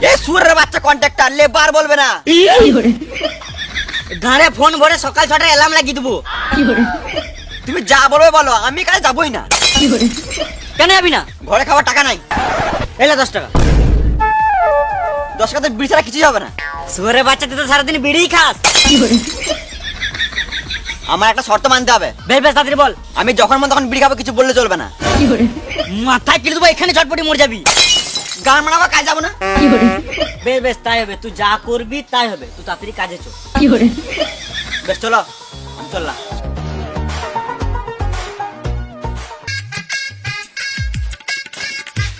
এ সুরের বাচ্চা contractor labour বলবে না। ঘরে ফোন ভরে সকাল 6টায় অ্যালার্ম লাগিয়ে দেবো। তুমি যা বলবে বলো, আমি কাজে যাবই না। কেন যাবি না? ঘরে খাওয়ার টাকা নাই। এলে 10 টাকা। 10 টাকাতে বিড়ি ছাড়া কিছুই হবে না। সুরের বাচ্চা তুই তো সারাদিন বিড়িই খাস। আমার একটা শর্ত মানতে হবে। বেশ বেশ তাড়াতাড়ি বল। আমি যখন মন তখন বিড়ি খাবো, কিছু বললে চলবে না। মাথায় কিনে দেবো, এখানে চটপটি মরে যাবি। গান মানাবো, কাজ যাবো না। বেশ বেশ তাই হবে, তুই যা করবি তাই হবে। তুই তাড়াতাড়ি কাজে চল। বেশ চলো, আমি চললাম।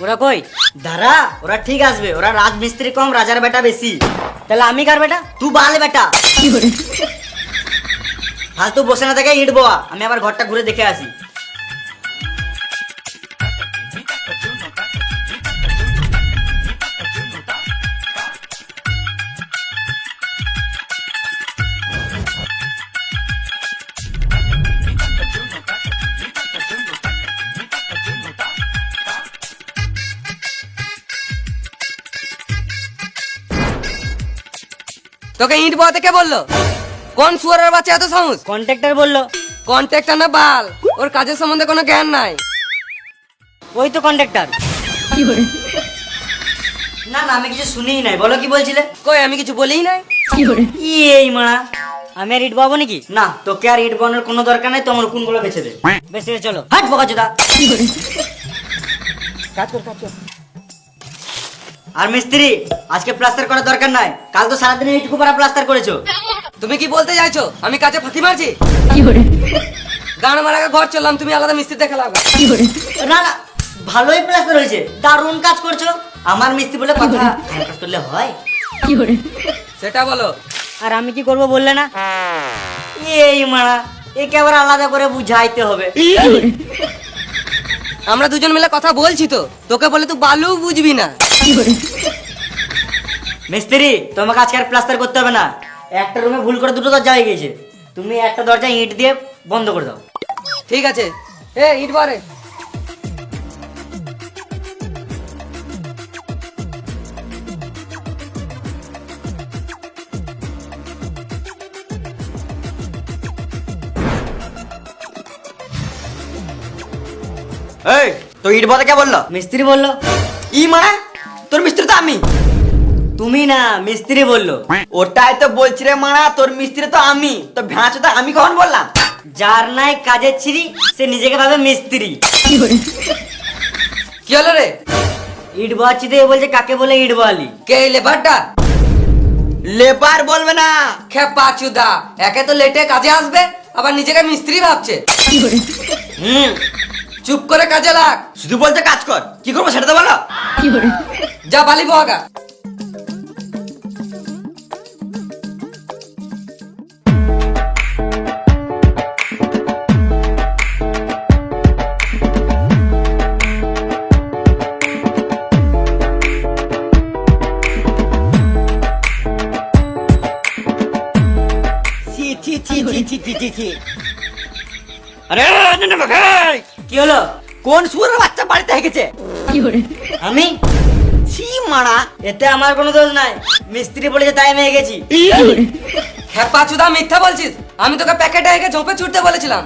ওরা কই? দাঁড়া, ওরা ঠিক আসবে। ওরা রাজমিস্ত্রি কম, রাজার বেটা বেশি। তাহলে আমি কার বেটা? তুই বাল বেটা। ফালতু বসে না থেকে ইট বোয়া। আমি আবার ঘরটা ঘুরে দেখে আসি। তোকে ইট বয়াতে কে বললো? কোন সুয়ারের বাচ্চা এত সাহস? কন্ট্রাক্টর বললো। কন্ট্রাক্টর না বাল, ওর কাজের সম্বন্ধে কোনো জ্ঞান নাই। ওই তো কন্ট্রাক্টর। না না, আমি কিছু শুনিই নাই। বলো কি বলছিলে? কই, আমি কিছু বলিই নাই। এই মারা, আমি আর ইট বাবো নাকি? না, তোকে আর ইট বানোর কোনো দরকার নাই। তোমার কোনগুলো বেছে দে। বেশ ঠিক আছে, চলো। হাট বোকা চোদা। কাজ কর, কাজ কর। আর মিস্ত্রি, আজকে প্লাস্টার করার দরকার নাই। কাল তো সারাদিন ইট কুপারা প্লাস্টার করেছো। তুমি কি বলতে চাইছো আমি কাজে ফাঁকি মারছি? গান মারা ঘর চললাম, তুমি আলাদা মিস্ত্রি দেখা লাগবে। না না, ভালোই প্লাস্টার হয়েছে। দারুণ কাজ করছো। আমার মিস্ত্রি বলে কথা, ভালো কাজ করলে হয়। সেটা বলো। আর আমি কি করব বললে না? এই মারা, একে আবার আলাদা করে বুঝাইতে হবে। আমরা দুজন মিলে কথা বলছি তো, তোকে বলে তুই বালু বুঝবি না। মিস্ত্রি, তোমাকে আজকে আর প্লাস্টার করতে হবে না। একটা রুমে ভুল করে দুটো দরজা হয়ে গেছে। তুমি একটা দরজা ইট দিয়ে বন্ধ করে দাও। ঠিক আছে। এ ইট বারে। এই তো ইট বলতে কে বললো? মিস্ত্রি বললো। ই মানে তোর মিস্ত্রি তো আমি। তুমি না, মিস্ত্রি বললো। ওটাই তো বলছি রে মারা, তোর মিস্ত্রি তো আমি। তো ভ্যাঁচো তো আমি কখন বললাম? যার নাই কাজের ছিরি, সে নিজেকে ভাবে মিস্ত্রি। কি হলো রে? ইট বাচ্চি দিয়ে বলছে কাকে বলে ইট বালি। কে লেবারটা? লেবার বলবে না। খেপা চুদা, একে তো লেটে কাজে আসবে, আবার নিজেকে মিস্ত্রি ভাবছে। চুপ করে কাজে লাগ। শুধু বলছে কাজ কর, কি করবো সেটা তো বলো। যা বালি বহাগা। আরে কি হলো? কোন সুরের বাচ্চা বাড়িতে হেগেছে? আমি ছি মারা, এতে আমার কোনো দোষ নাই। মিস্ত্রি বলেছে তাই আমি হেগেছি। খেপা চুদা, মিথ্যা বলছিস। আমি তোকে প্যাকেটে হেগে ঝোপে ছুটতে বলেছিলাম।